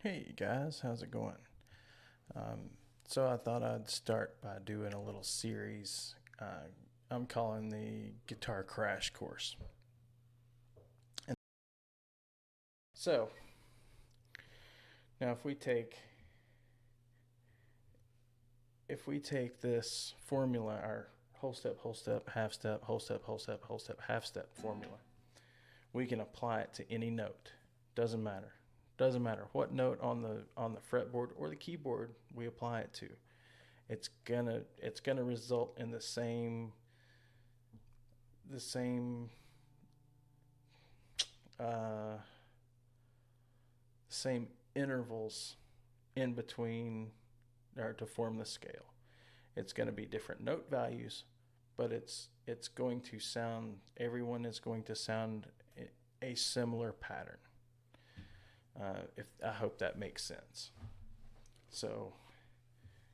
Hey guys, how's it going? So I thought I'd start by doing a little series I'm calling the Guitar Crash Course. And so now if we take this formula, our whole step, half step, whole step, whole step, whole step, half step formula, we can apply it to any note. Doesn't matter. Doesn't matter what note on the fretboard or the keyboard we apply it to. It's gonna result in the same uh, same intervals in between or to form the scale. It's going to be different note values, but it's going to sound. Everyone is going to sound a similar pattern. If I hope that makes sense. So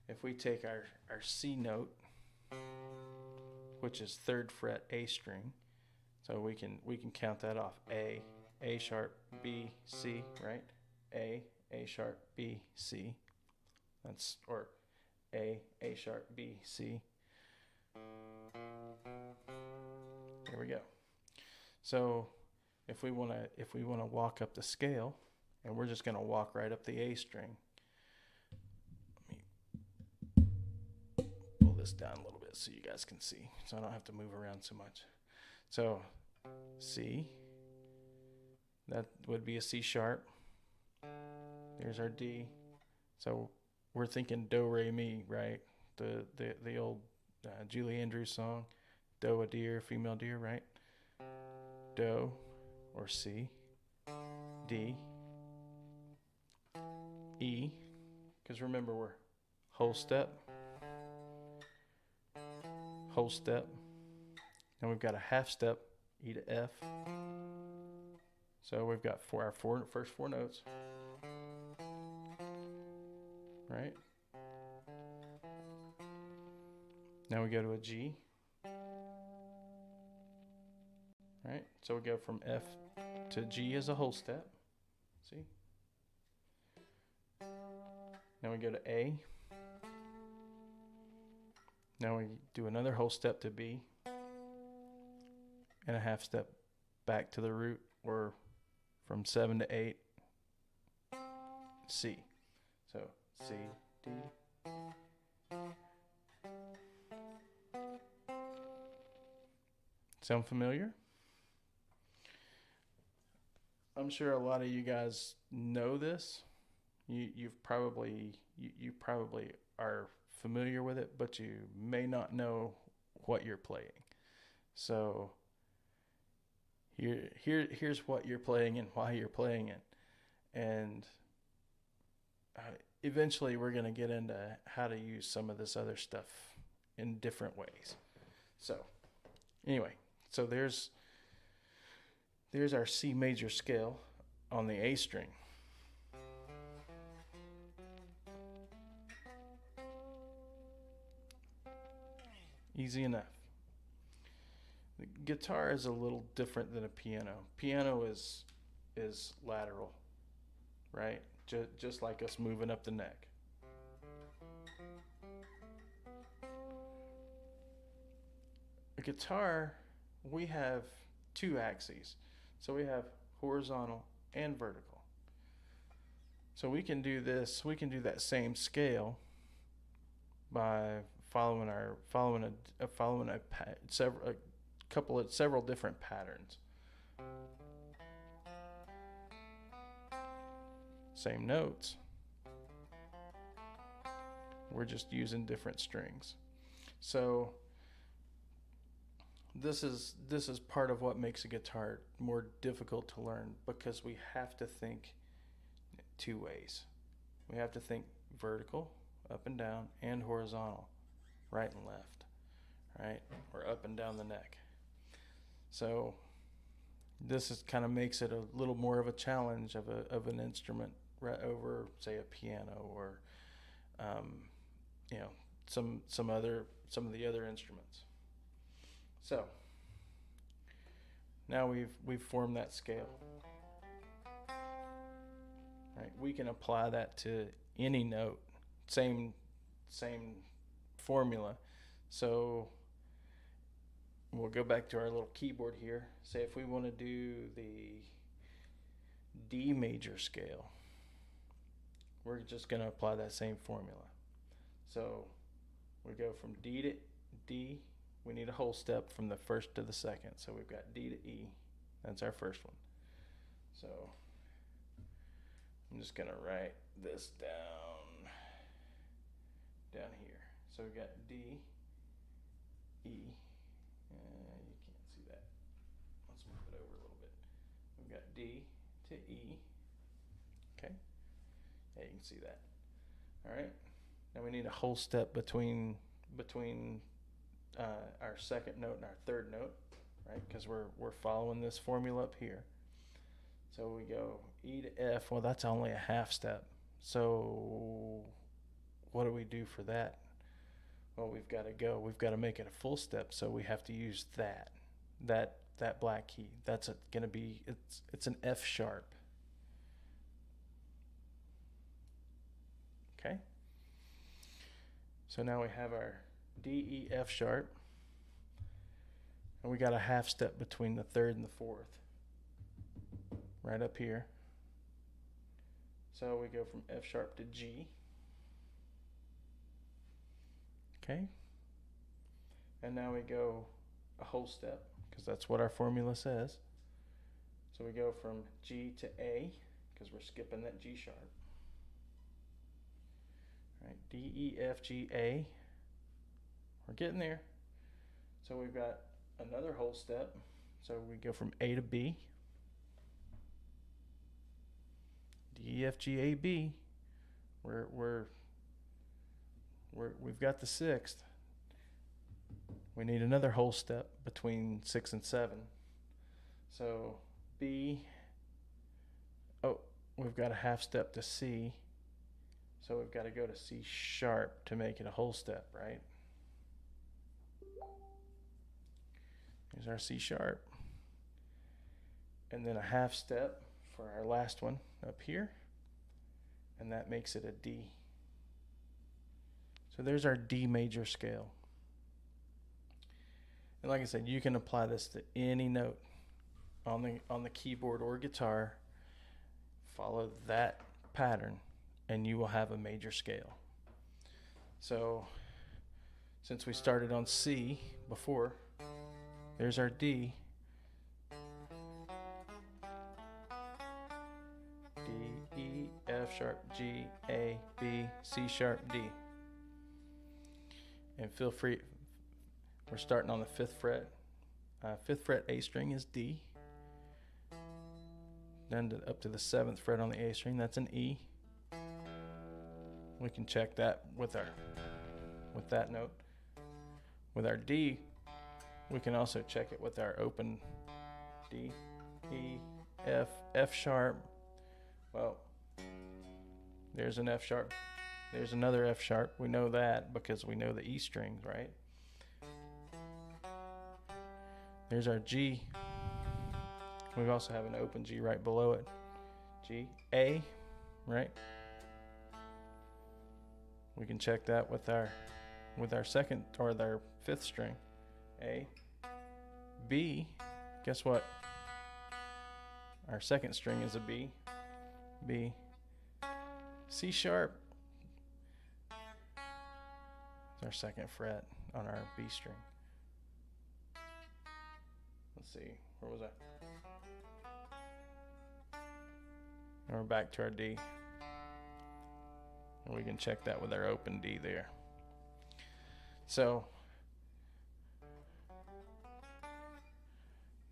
if we take our C note, which is third fret A string, so we can count that off. A sharp, B, C, right? A sharp, B, C. That's or A sharp, B, C. There we go. So if we wanna walk up the scale, and we're just gonna walk right up the A string. Let me pull this down a little bit so you guys can see, so I don't have to move around so much. So C, that would be a C sharp. There's our D. So we're thinking do re mi, right? The old Julie Andrews song, do a deer, female deer, right? Do or C, D, E, because remember we're whole step, whole step. Then we've got a half step, E to F. So we've got our first four notes, right? Now we go to a G, right? So we go from F to G as a whole step. See? Now we go to A. Now we do another whole step to B and a half step back to the root, or from 7 to 8, C. So C, D. Sound familiar? I'm sure a lot of you guys know this. You probably are familiar with it, but you may not know what you're playing. So here's what you're playing and why you're playing it, and uh, eventually we're gonna get into how to use some of this other stuff in different ways. So anyway, so there's our C major scale on the A string. Easy enough. The guitar is a little different than a piano. Piano is lateral, right? Just like us moving up the neck. A guitar, we have two axes. So we have horizontal and vertical. So we can do this, we can do that same scale by several different patterns. Same notes. We're just using different strings. So this is part of what makes a guitar more difficult to learn, because we have to think two ways. We have to think vertical, up and down, and horizontal, right and left, right? Or up and down the neck. So this is kind of makes it a little more of a challenge of an instrument right over, say, a piano, or um, you know some of the other instruments. So now we've formed that scale, right? We can apply that to any note, same formula. So we'll go back to our little keyboard here. Say if we want to do the D major scale, we're just going to apply that same formula. So we go from D to D. We need a whole step from the first to the second. So we've got D to E. That's our first one. So I'm just going to write this down here. So we got D, E. You can't see that. Let's move it over a little bit. We've got D to E. Okay. Yeah, you can see that. All right. Now we need a whole step between our second note and our third note, right? Because we're following this formula up here. So we go E to F. Well, that's only a half step. So what do we do for that? Well, we've got to make it a full step. So we have to use that black key. That's going to be, it's an F sharp. Okay. So now we have our D, E, F sharp. And we got a half step between the third and the fourth. Right up here. So we go from F sharp to G. Okay. And now we go a whole step, because that's what our formula says. So we go from G to A, because we're skipping that G sharp. All right, D, E, F, G, A. We're getting there. So we've got another whole step. So we go from A to B. D, E, F, G, A, B. We've got the sixth. We need another whole step between 6 and 7. So B. Oh, we've got a half step to C. So we've got to go to C sharp to make it a whole step, right? Here's our C sharp. And then a half step for our last one up here. And that makes it a D. So there's our D major scale. And like I said, you can apply this to any note on the keyboard or guitar. Follow that pattern and you will have a major scale. So since we started on C before, there's our D. D, E, F sharp, G, A, B, C sharp, D. And feel free, we're starting on the 5th fret. 5th fret A string is D. Then up to the 7th fret on the A string, that's an E. We can check that with that note. With our D, we can also check it with our open D, E, F, F sharp. Well, there's an F sharp. There's another F sharp. We know that because we know the E strings, right? There's our G. We also have an open G right below it. G, A, right? We can check that with our second or our 5th string. A, B. Guess what? Our second string is a B. B. C sharp. It's our 2nd fret on our B string. Let's see, where was I? And we're back to our D. And we can check that with our open D there. So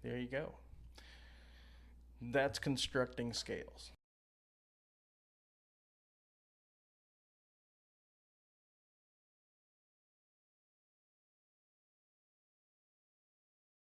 there you go. That's constructing scales.